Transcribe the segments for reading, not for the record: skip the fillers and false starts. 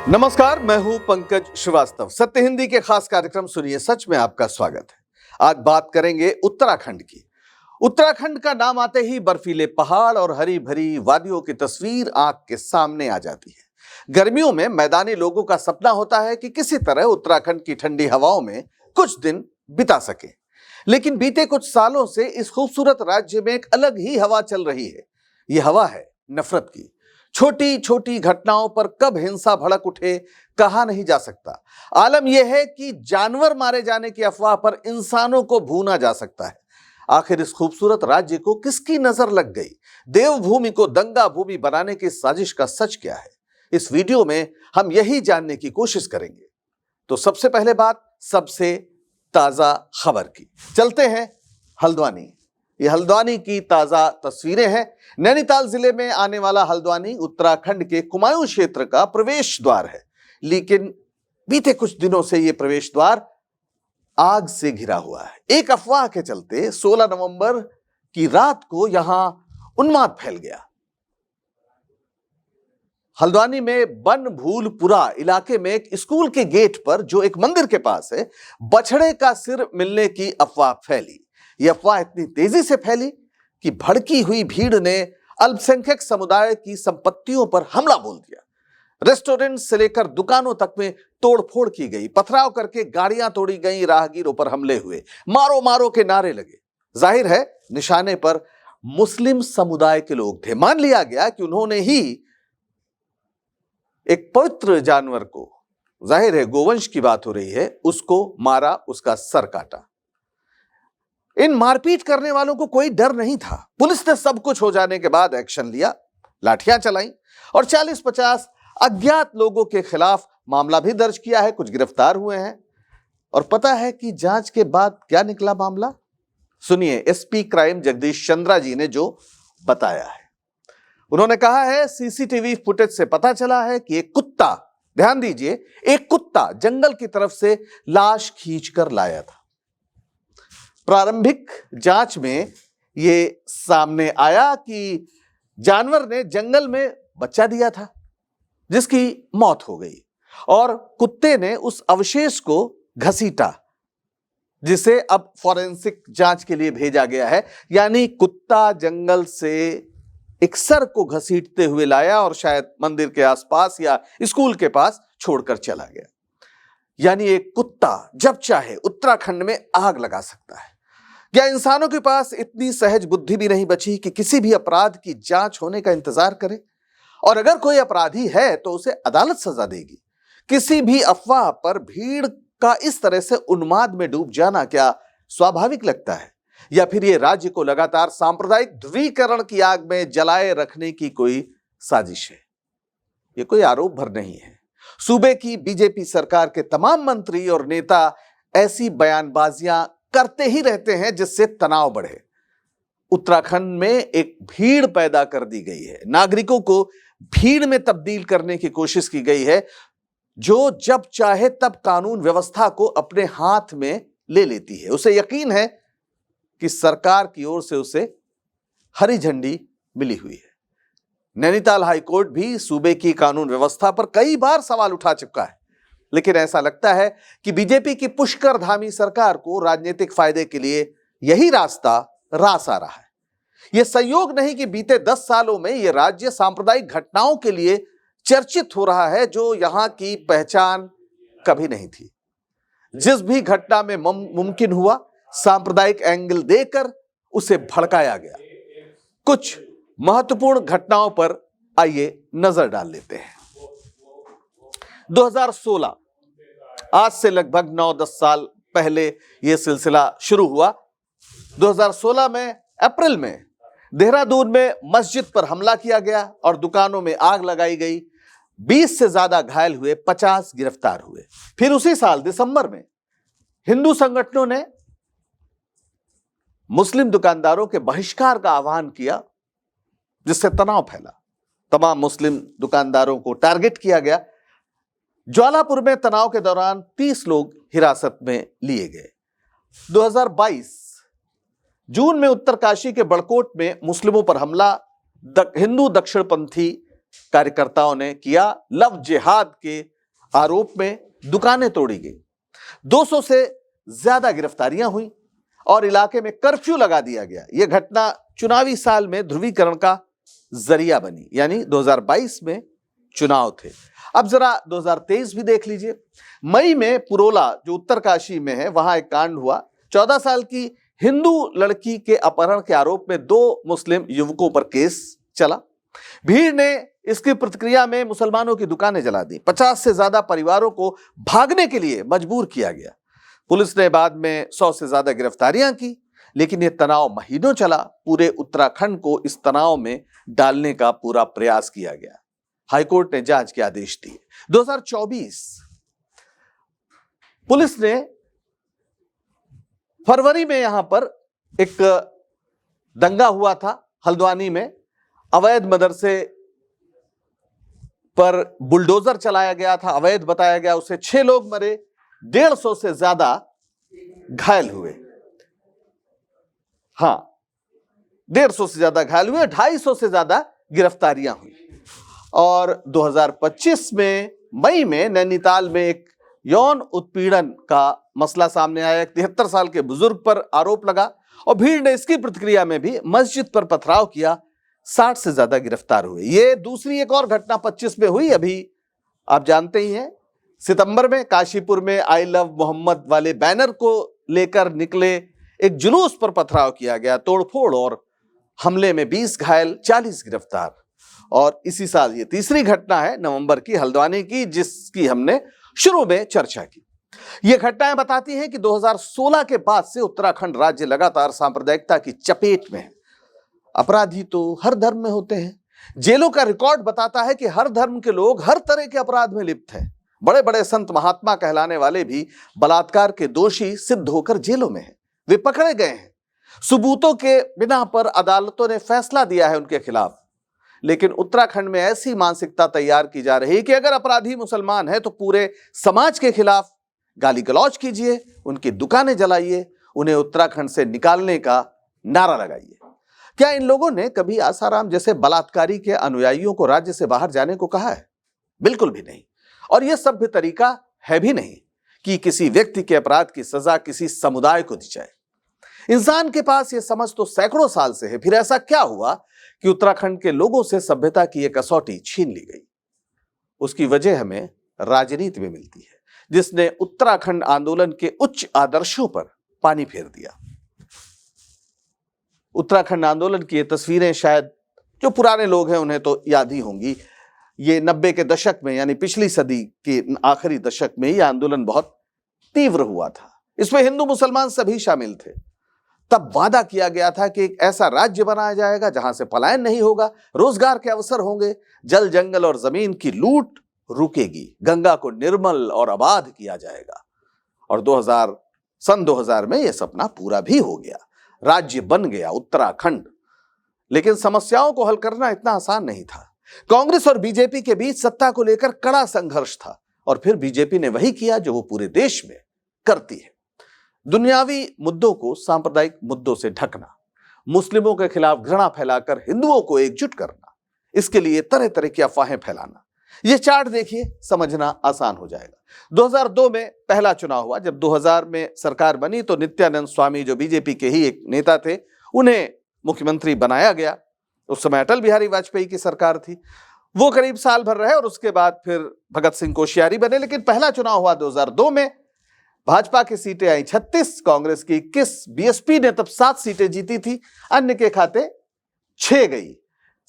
नमस्कार, मैं हूं पंकज श्रीवास्तव। सत्य हिंदी के खास कार्यक्रम सुनिए सच में आपका स्वागत है। आज बात करेंगे उत्तराखंड की। उत्तराखंड का नाम आते ही बर्फीले पहाड़ और हरी भरी वादियों की तस्वीर आंख के सामने आ जाती है। गर्मियों में मैदानी लोगों का सपना होता है कि किसी तरह उत्तराखंड की ठंडी हवाओं में कुछ दिन बिता सके, लेकिन बीते कुछ सालों से इस खूबसूरत राज्य में एक अलग ही हवा चल रही है। यह हवा है नफरत की। छोटी छोटी घटनाओं पर कब हिंसा भड़क उठे कहा नहीं जा सकता। आलम यह है कि जानवर मारे जाने की अफवाह पर इंसानों को भूना जा सकता है। आखिर इस खूबसूरत राज्य को किसकी नजर लग गई? देवभूमि को दंगा भूमि बनाने की साजिश का सच क्या है? इस वीडियो में हम यही जानने की कोशिश करेंगे। तो सबसे पहले बात सबसे ताजा खबर की। चलते हैं हल्द्वानी। ये हल्द्वानी की ताजा तस्वीरें हैं। नैनीताल जिले में आने वाला हल्द्वानी उत्तराखंड के कुमाऊं क्षेत्र का प्रवेश द्वार है, लेकिन बीते कुछ दिनों से यह प्रवेश द्वार आग से घिरा हुआ है। एक अफवाह के चलते 16 नवंबर की रात को यहां उन्माद फैल गया। हल्द्वानी में बनभूलपुरा इलाके में एक स्कूल के गेट पर, जो एक मंदिर के पास है, बछड़े का सिर मिलने की अफवाह फैली। यह अफवाह इतनी तेजी से फैली कि भड़की हुई भीड़ ने अल्पसंख्यक समुदाय की संपत्तियों पर हमला बोल दिया। रेस्टोरेंट से लेकर दुकानों तक में तोड़फोड़ की गई, पथराव करके गाड़ियां तोड़ी गई, राहगीरों पर हमले हुए, मारो मारो के नारे लगे। जाहिर है निशाने पर मुस्लिम समुदाय के लोग थे। मान लिया गया कि उन्होंने ही एक पवित्र जानवर को, जाहिर है गोवंश की बात हो रही है, उसको मारा, उसका सर काटा। इन मारपीट करने वालों को कोई डर नहीं था। पुलिस ने सब कुछ हो जाने के बाद एक्शन लिया, लाठियां चलाई और 40-50 अज्ञात लोगों के खिलाफ मामला भी दर्ज किया है। कुछ गिरफ्तार हुए हैं। और पता है कि जांच के बाद क्या निकला मामला? सुनिए एसपी क्राइम जगदीश चंद्रा जी ने जो बताया है। उन्होंने कहा है, सीसीटीवी फुटेज से पता चला है कि एक कुत्ता, ध्यान दीजिए, एक कुत्ता जंगल की तरफ से लाश खींचकर लाया था। प्रारंभिक जांच में यह सामने आया कि जानवर ने जंगल में बच्चा दिया था, जिसकी मौत हो गई, और कुत्ते ने उस अवशेष को घसीटा, जिसे अब फॉरेंसिक जांच के लिए भेजा गया है। यानी कुत्ता जंगल से एक सर को घसीटते हुए लाया और शायद मंदिर के आसपास या स्कूल के पास छोड़कर चला गया। यानी एक कुत्ता जब चाहे उत्तराखंड में आग लगा सकता है। क्या इंसानों के पास इतनी सहज बुद्धि भी नहीं बची कि किसी भी अपराध की जांच होने का इंतजार करे? और अगर कोई अपराधी है तो उसे अदालत सजा देगी। किसी भी अफवाह पर भीड़ का इस तरह से उन्माद में डूब जाना क्या स्वाभाविक लगता है, या फिर यह राज्य को लगातार सांप्रदायिक ध्रुवीकरण की आग में जलाए रखने की कोई साजिश है? यह कोई आरोप भर नहीं है। सूबे की बीजेपी सरकार के तमाम मंत्री और नेता ऐसी बयानबाजियां करते ही रहते हैं जिससे तनाव बढ़े। उत्तराखंड में एक भीड़ पैदा कर दी गई है। नागरिकों को भीड़ में तब्दील करने की कोशिश की गई है, जो जब चाहे तब कानून व्यवस्था को अपने हाथ में ले लेती है। उसे यकीन है कि सरकार की ओर से उसे हरी झंडी मिली हुई है। नैनीताल हाईकोर्ट भी सूबे की कानून व्यवस्था पर कई बार सवाल उठा चुका है, लेकिन ऐसा लगता है कि बीजेपी की पुष्करधामी सरकार को राजनीतिक फायदे के लिए यही रास्ता रास आ रहा है। यह संयोग नहीं कि बीते 10 सालों में यह राज्य सांप्रदायिक घटनाओं के लिए चर्चित हो रहा है, जो यहां की पहचान कभी नहीं थी। जिस भी घटना में मुमकिन हुआ, सांप्रदायिक एंगल देकर उसे भड़काया गया। कुछ महत्वपूर्ण घटनाओं पर आइए नजर डाल लेते हैं। 2016, आज से लगभग 9-10 साल पहले यह सिलसिला शुरू हुआ। 2016 में अप्रैल में देहरादून में मस्जिद पर हमला किया गया और दुकानों में आग लगाई गई। 20 से ज्यादा घायल हुए, 50 गिरफ्तार हुए। फिर उसी साल दिसंबर में हिंदू संगठनों ने मुस्लिम दुकानदारों के बहिष्कार का आह्वान किया, जिससे तनाव फैला। तमाम मुस्लिम दुकानदारों को टारगेट किया गया। ज्वालापुर में तनाव के दौरान 30 लोग हिरासत में लिए गए। 2022 जून में उत्तरकाशी के बड़कोट में मुस्लिमों पर हमला हिंदू दक्षिणपंथी कार्यकर्ताओं ने किया। लव जिहाद के आरोप में दुकानें तोड़ी गई, 200 से ज्यादा गिरफ्तारियां हुई और इलाके में कर्फ्यू लगा दिया गया। यह घटना चुनावी साल में ध्रुवीकरण का जरिया बनी, यानी 2022 में चुनाव थे। अब जरा 2023 भी देख लीजिए। मई में पुरोला, जो उत्तरकाशी में है, वहां एक कांड हुआ। 14 साल की हिंदू लड़की के अपहरण के आरोप में 2 मुस्लिम युवकों पर केस चला। भीड़ ने इसकी प्रतिक्रिया में मुसलमानों की दुकानें जला दी। 50 से ज्यादा परिवारों को भागने के लिए मजबूर किया गया। पुलिस ने बाद में 100 से ज्यादा गिरफ्तारियां की, लेकिन यह तनाव महीनों चला। पूरे उत्तराखंड को इस तनाव में डालने का पूरा प्रयास किया गया। हाईकोर्ट ने जांच के आदेश दिए। 2024 पुलिस ने फरवरी में यहां पर एक दंगा हुआ था हल्द्वानी में। अवैध मदरसे पर बुलडोजर चलाया गया था, अवैध बताया गया उसे। 6 लोग मरे, 150 से ज्यादा घायल हुए। हां, 150 से ज्यादा घायल हुए, 250 से ज्यादा गिरफ्तारियां हुई। और 2025 में मई में नैनीताल में एक यौन उत्पीड़न का मसला सामने आया। 73 साल के बुजुर्ग पर आरोप लगा और भीड़ ने इसकी प्रतिक्रिया में भी मस्जिद पर पथराव किया। 60 से ज्यादा गिरफ्तार हुए। ये दूसरी एक और घटना 25 में हुई। अभी आप जानते ही हैं, सितंबर में काशीपुर में आई लव मोहम्मद वाले बैनर को लेकर निकले एक जुलूस पर पथराव किया गया, तोड़फोड़ और हमले में 20 घायल, 40 गिरफ्तार। और इसी साल ये तीसरी घटना है, नवंबर की, हल्द्वानी की, जिसकी हमने शुरू में चर्चा की। ये घटनाएं बताती हैं कि 2016 के बाद से उत्तराखंड राज्य लगातार सांप्रदायिकता की चपेट में है। अपराधी तो हर धर्म में होते हैं। जेलों का रिकॉर्ड बताता है कि हर धर्म के लोग हर तरह के अपराध में लिप्त हैं। बड़े बड़े संत महात्मा कहलाने वाले भी बलात्कार के दोषी सिद्ध होकर जेलों में हैं। वे पकड़े गए हैं। सबूतों के बिना पर अदालतों ने फैसला दिया है उनके खिलाफ। लेकिन उत्तराखंड में ऐसी मानसिकता तैयार की जा रही है कि अगर अपराधी मुसलमान है तो पूरे समाज के खिलाफ गाली गलौज कीजिए, उनकी दुकानें जलाइए, उन्हें उत्तराखंड से निकालने का नारा लगाइए। क्या इन लोगों ने कभी आसाराम जैसे बलात्कारी के अनुयायियों को राज्य से बाहर जाने को कहा है? बिल्कुल भी नहीं। और यह सभ्य तरीका है भी नहीं कि किसी व्यक्ति के अपराध की सजा किसी समुदाय को दी जाए। इंसान के पास यह समझ तो सैकड़ों साल से है। फिर ऐसा क्या हुआ कि उत्तराखंड के लोगों से सभ्यता की एक कसौटी छीन ली गई? उसकी वजह हमें राजनीति में मिलती है, जिसने उत्तराखंड आंदोलन के उच्च आदर्शों पर पानी फेर दिया। उत्तराखंड आंदोलन की ये तस्वीरें शायद जो पुराने लोग हैं उन्हें तो याद ही होंगी। ये 90 के दशक में, यानी पिछली सदी के आखिरी दशक में ये आंदोलन बहुत तीव्र हुआ था। इसमें हिंदू मुसलमान सभी शामिल थे। तब वादा किया गया था कि एक ऐसा राज्य बनाया जाएगा जहां से पलायन नहीं होगा, रोजगार के अवसर होंगे, जल जंगल और जमीन की लूट रुकेगी, गंगा को निर्मल और आबाद किया जाएगा। और सन 2000 में यह सपना पूरा भी हो गया। राज्य बन गया उत्तराखंड। लेकिन समस्याओं को हल करना इतना आसान नहीं था। कांग्रेस और बीजेपी के बीच सत्ता को लेकर कड़ा संघर्ष था। और फिर बीजेपी ने वही किया जो वो पूरे देश में करती है, दुनियावी मुद्दों को सांप्रदायिक मुद्दों से ढकना, मुस्लिमों के खिलाफ घृणा फैलाकर हिंदुओं को एकजुट करना, इसके लिए तरह तरह की अफवाहें फैलाना। यह चार्ट देखिए, समझना आसान हो जाएगा। 2002 में पहला चुनाव हुआ। जब 2000 में सरकार बनी तो नित्यानंद स्वामी, जो बीजेपी के ही एक नेता थे, उन्हें मुख्यमंत्री बनाया गया। उस समय अटल बिहारी वाजपेयी की सरकार थी। वो करीब साल भर रहे और उसके बाद फिर भगत सिंह कोश्यारी बने। लेकिन पहला चुनाव हुआ 2002 में। भाजपा की सीटें आई 36, कांग्रेस की 21, बीएसपी ने तब 7 सीटें जीती थी, अन्य के खाते 6 गई।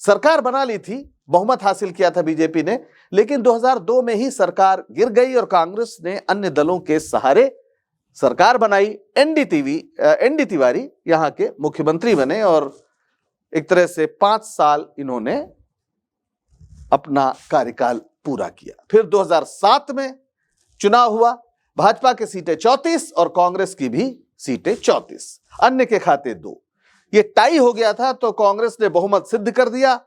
सरकार बना ली थी, बहुमत हासिल किया था बीजेपी ने, लेकिन 2002 में ही सरकार गिर गई और कांग्रेस ने अन्य दलों के सहारे सरकार बनाई। एनडी तिवारी यहां के मुख्यमंत्री बने और एक तरह से 5 साल इन्होंने अपना कार्यकाल पूरा किया। फिर 2007 में चुनाव हुआ। भाजपा की सीटें 34 और कांग्रेस की भी सीटें 34, अन्य के खाते 2। ये टाई हो गया था तो कांग्रेस ने बहुमत सिद्ध कर दिया,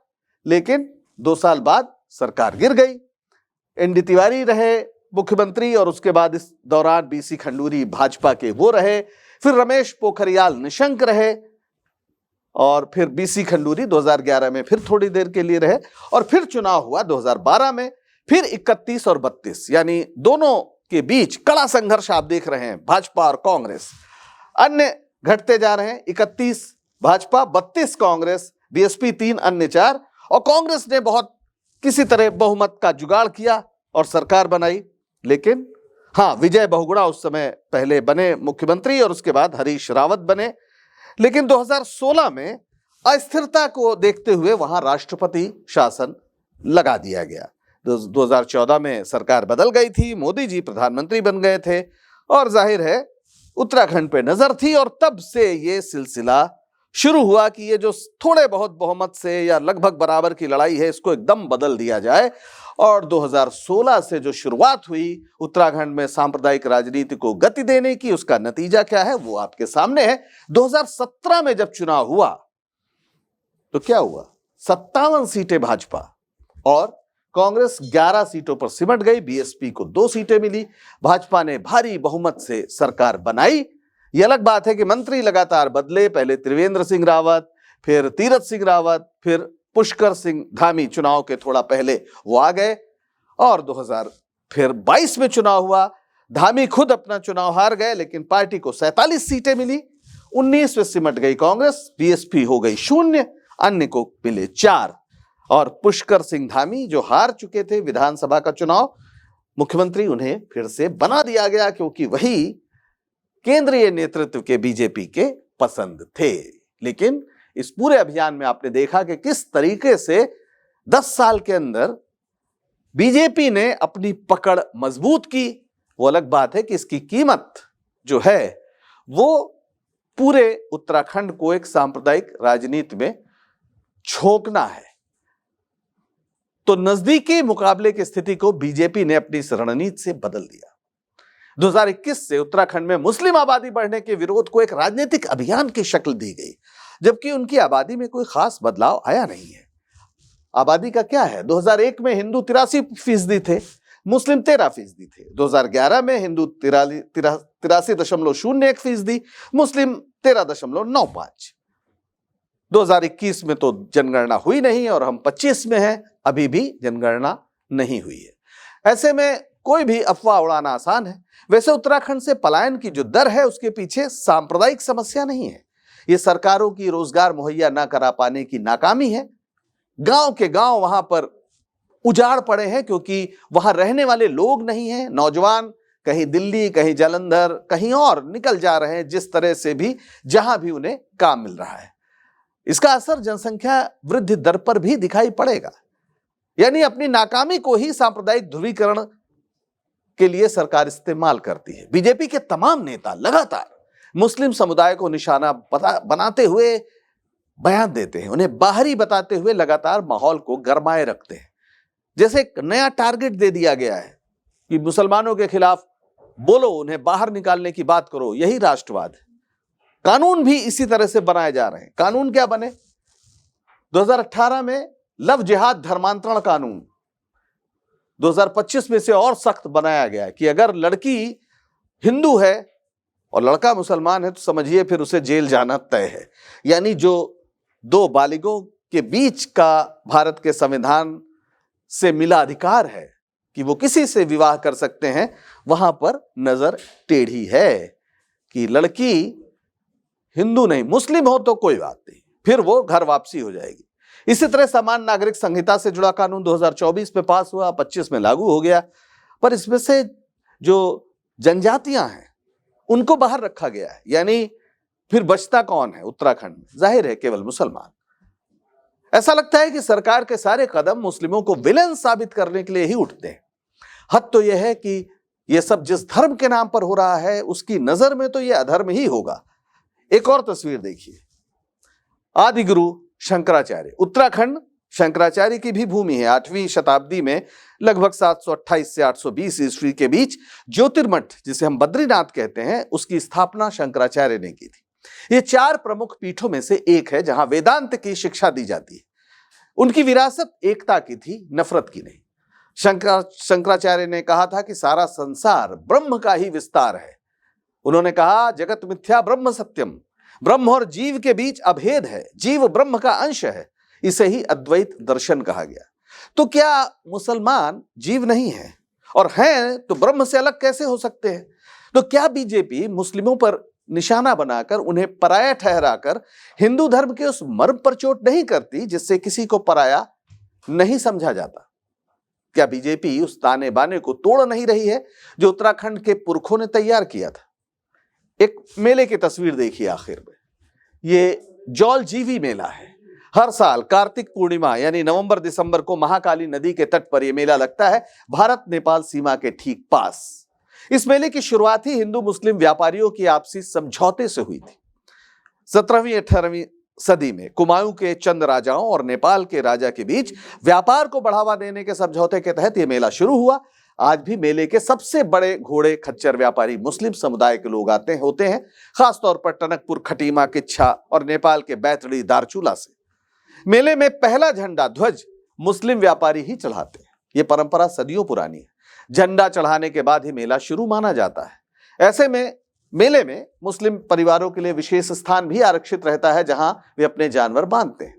लेकिन 2 साल बाद सरकार गिर गई। एनडी तिवारी रहे मुख्यमंत्री और उसके बाद इस दौरान बीसी खंडूरी भाजपा के वो रहे। फिर रमेश पोखरियाल निशंक रहे और फिर बीसी खंडूरी 2011 में फिर थोड़ी देर के लिए रहे और फिर चुनाव हुआ 2012 में। फिर 31 और 32 यानी दोनों के बीच कड़ा संघर्ष आप देख रहे हैं, भाजपा और कांग्रेस। अन्य घटते जा रहे हैं, 31 भाजपा, 32 कांग्रेस, बीएसपी 3, अन्य 4। और कांग्रेस ने बहुत किसी तरह बहुमत का जुगाड़ किया और सरकार बनाई। लेकिन हाँ, विजय बहुगुणा उस समय पहले बने मुख्यमंत्री और उसके बाद हरीश रावत बने। लेकिन 2016 में अस्थिरता को देखते हुए वहां राष्ट्रपति शासन लगा दिया गया। 2014 में सरकार बदल गई थी, मोदी जी प्रधानमंत्री बन गए थे और जाहिर है उत्तराखंड पे नजर थी। और तब से ये सिलसिला शुरू हुआ कि ये जो थोड़े बहुत बहुमत से या लगभग बराबर की लड़ाई है, इसको एकदम बदल दिया जाए। और 2016 से जो शुरुआत हुई उत्तराखंड में सांप्रदायिक राजनीति को गति देने की, उसका नतीजा क्या है वो आपके सामने है। 2017 में जब चुनाव हुआ तो क्या हुआ, 57 सीटें भाजपा और कांग्रेस 11 सीटों पर सिमट गई। बीएसपी को 2 सीटें मिली। भाजपा ने भारी बहुमत से सरकार बनाई। यह अलग बात है कि मंत्री लगातार बदले, पहले त्रिवेंद्र सिंह रावत, फिर तीरथ सिंह रावत, फिर पुष्कर सिंह धामी चुनाव के थोड़ा पहले वो आ गए। और 2022 में चुनाव हुआ, धामी खुद अपना चुनाव हार गए, लेकिन पार्टी को 47 सीटें मिली। 19 में सिमट गई कांग्रेस, बीएसपी हो गई 0, अन्य को मिले 4। और पुष्कर सिंह धामी जो हार चुके थे विधानसभा का चुनाव, मुख्यमंत्री उन्हें फिर से बना दिया गया क्योंकि वही केंद्रीय नेतृत्व के बीजेपी के पसंद थे। लेकिन इस पूरे अभियान में आपने देखा कि किस तरीके से 10 साल के अंदर बीजेपी ने अपनी पकड़ मजबूत की। वो अलग बात है कि इसकी कीमत जो है वो पूरे उत्तराखंड को एक सांप्रदायिक राजनीति में झोंकना है। तो नजदीकी मुकाबले की स्थिति को बीजेपी ने अपनी इस रणनीति से बदल दिया। 2021 से उत्तराखंड में मुस्लिम आबादी बढ़ने के विरोध को एक राजनीतिक अभियान की शक्ल दी गई, जबकि उनकी आबादी में कोई खास बदलाव आया नहीं है। आबादी का क्या है, 2001 में हिंदू 83% थे, मुस्लिम 13% थे। 2011 में हिंदू 83.01%, मुस्लिम 13.95%। 2021 में तो जनगणना हुई नहीं और हम 25 में हैं, अभी भी जनगणना नहीं हुई है। ऐसे में कोई भी अफवाह उड़ाना आसान है। वैसे उत्तराखंड से पलायन की जो दर है उसके पीछे सांप्रदायिक समस्या नहीं है, ये सरकारों की रोजगार मुहैया ना करा पाने की नाकामी है। गांव के गांव वहां पर उजाड़ पड़े हैं क्योंकि वहां रहने वाले लोग नहीं हैं। नौजवान कहीं दिल्ली, कहीं जालंधर, कहीं और निकल जा रहे हैं, जिस तरह से भी जहां भी उन्हें काम मिल रहा है। इसका असर जनसंख्या वृद्धि दर पर भी दिखाई पड़ेगा। यानी अपनी नाकामी को ही सांप्रदायिक ध्रुवीकरण के लिए सरकार इस्तेमाल करती है। बीजेपी के तमाम नेता लगातार मुस्लिम समुदाय को निशाना बनाते हुए बयान देते हैं, उन्हें बाहरी बताते हुए लगातार माहौल को गरमाए रखते हैं। जैसे एक नया टारगेट दे दिया गया है कि मुसलमानों के खिलाफ बोलो, उन्हें बाहर निकालने की बात करो, यही राष्ट्रवाद है। कानून भी इसी तरह से बनाए जा रहे हैं। कानून क्या बने, 2018 में लव जिहाद धर्मांतरण कानून, 2025 में से और सख्त बनाया गया है कि अगर लड़की हिंदू है और लड़का मुसलमान है तो समझिए फिर उसे जेल जाना तय है। यानी जो 2 बालिगों के बीच का भारत के संविधान से मिला अधिकार है कि वो किसी से विवाह कर सकते हैं, वहां पर नजर टेढ़ी है कि लड़की हिंदू नहीं मुस्लिम हो तो कोई बात नहीं, फिर वो घर वापसी हो जाएगी। इसी तरह समान नागरिक संहिता से जुड़ा कानून 2024 में पास हुआ, 25 में लागू हो गया, पर इसमें से जो जनजातियां हैं उनको बाहर रखा गया है। यानी फिर बचता कौन है उत्तराखंड में, जाहिर है केवल मुसलमान। ऐसा लगता है कि सरकार के सारे कदम मुस्लिमों को विलेन साबित करने के लिए ही उठते हैं। हद तो यह है कि यह सब जिस धर्म के नाम पर हो रहा है उसकी नजर में तो यह अधर्म ही होगा। एक और तस्वीर देखिए, आदि गुरु शंकराचार्य। उत्तराखंड शंकराचार्य की भी भूमि है। 8वीं शताब्दी में लगभग 728 से 820 ईस्वी के बीच ज्योतिर्मठ, जिसे हम बद्रीनाथ कहते हैं, उसकी स्थापना शंकराचार्य ने की थी। ये 4 प्रमुख पीठों में से एक है जहां वेदांत की शिक्षा दी जाती है। उनकी विरासत एकता की थी, नफरत की नहीं। शंकराचार्य ने कहा था कि सारा संसार ब्रह्म का ही विस्तार है। उन्होंने कहा जगत मिथ्या ब्रह्म सत्यम, ब्रह्म और जीव के बीच अभेद है, जीव ब्रह्म का अंश है। इसे ही अद्वैत दर्शन कहा गया। तो क्या मुसलमान जीव नहीं है, और हैं तो ब्रह्म से अलग कैसे हो सकते हैं? तो क्या बीजेपी मुस्लिमों पर निशाना बनाकर, उन्हें पराया ठहराकर हिंदू धर्म के उस मर्म पर चोट नहीं करती जिससे किसी को पराया नहीं समझा जाता? क्या बीजेपी उस ताने बाने को तोड़ नहीं रही है जो उत्तराखंड के पुरखों ने तैयार किया था? एक मेले की तस्वीर देखिए आखिर में। ये जौल जीवी मेला है। हर साल कार्तिक पूर्णिमा यानी नवंबर दिसंबर को महाकाली नदी के तट पर यह मेला लगता है, भारत नेपाल सीमा के ठीक पास। इस मेले की शुरुआत ही हिंदू मुस्लिम व्यापारियों की आपसी समझौते से हुई थी। 17वीं 18वीं सदी में कुमाऊं के चंद राजाओं और नेपाल के राजा के बीच व्यापार को बढ़ावा देने के समझौते के तहत यह मेला शुरू हुआ। आज भी मेले के सबसे बड़े घोड़े खच्चर व्यापारी मुस्लिम समुदाय के लोग होते हैं, खासतौर पर टनकपुर, खटीमा, किच्छा और नेपाल के बैतडी, दारचूला से। मेले में पहला झंडा ध्वज मुस्लिम व्यापारी ही चढ़ाते हैं। यह परंपरा सदियों पुरानी है। झंडा चढ़ाने के बाद ही मेला शुरू माना जाता है। ऐसे में मेले में मुस्लिम परिवारों के लिए विशेष स्थान भी आरक्षित रहता है, जहां वे अपने जानवर बांधते हैं।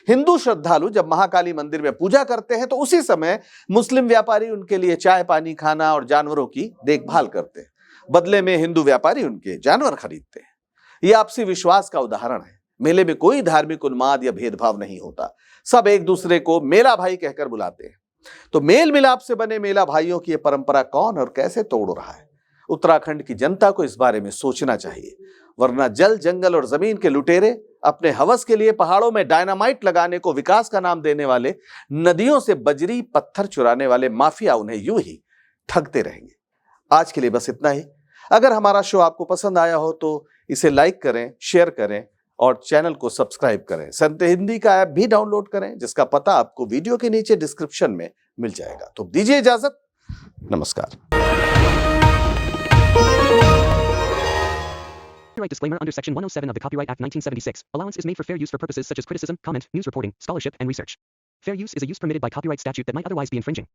हिंदू श्रद्धालु जब महाकाली मंदिर में पूजा करते हैं तो उसी समय मुस्लिम व्यापारी उनके लिए चाय पानी, खाना और जानवरों की देखभाल करते हैं। बदले में हिंदू व्यापारी उनके जानवर खरीदते हैं। यह आपसी विश्वास का उदाहरण है। मेले में कोई धार्मिक उन्माद या भेदभाव नहीं होता। सब एक दूसरे को मेला भाई कहकर बुलाते हैं। तो मेल मिलाप से बने मेला भाइयों की यह परंपरा कौन और कैसे तोड़ रहा है? उत्तराखंड की जनता को इस बारे में सोचना चाहिए, वरना जल, जंगल और जमीन के लुटेरे अपने हवस के लिए पहाड़ों में डायनामाइट लगाने को विकास का नाम देने वाले, नदियों से बजरी पत्थर चुराने वाले माफिया उन्हें यूं ही ठगते रहेंगे। आज के लिए बस इतना ही। अगर हमारा शो आपको पसंद आया हो तो इसे लाइक करें, शेयर करें और चैनल को सब्सक्राइब करें। संत हिंदी का ऐप भी डाउनलोड करें, जिसका पता आपको वीडियो के नीचे डिस्क्रिप्शन में मिल जाएगा। तो दीजिए इजाजत, नमस्कार। Copyright disclaimer under Section 107 of the Copyright Act 1976. Allowance is made for fair use for purposes such as criticism, comment, news reporting, scholarship, and research. Fair use is a use permitted by copyright statute that might otherwise be infringing.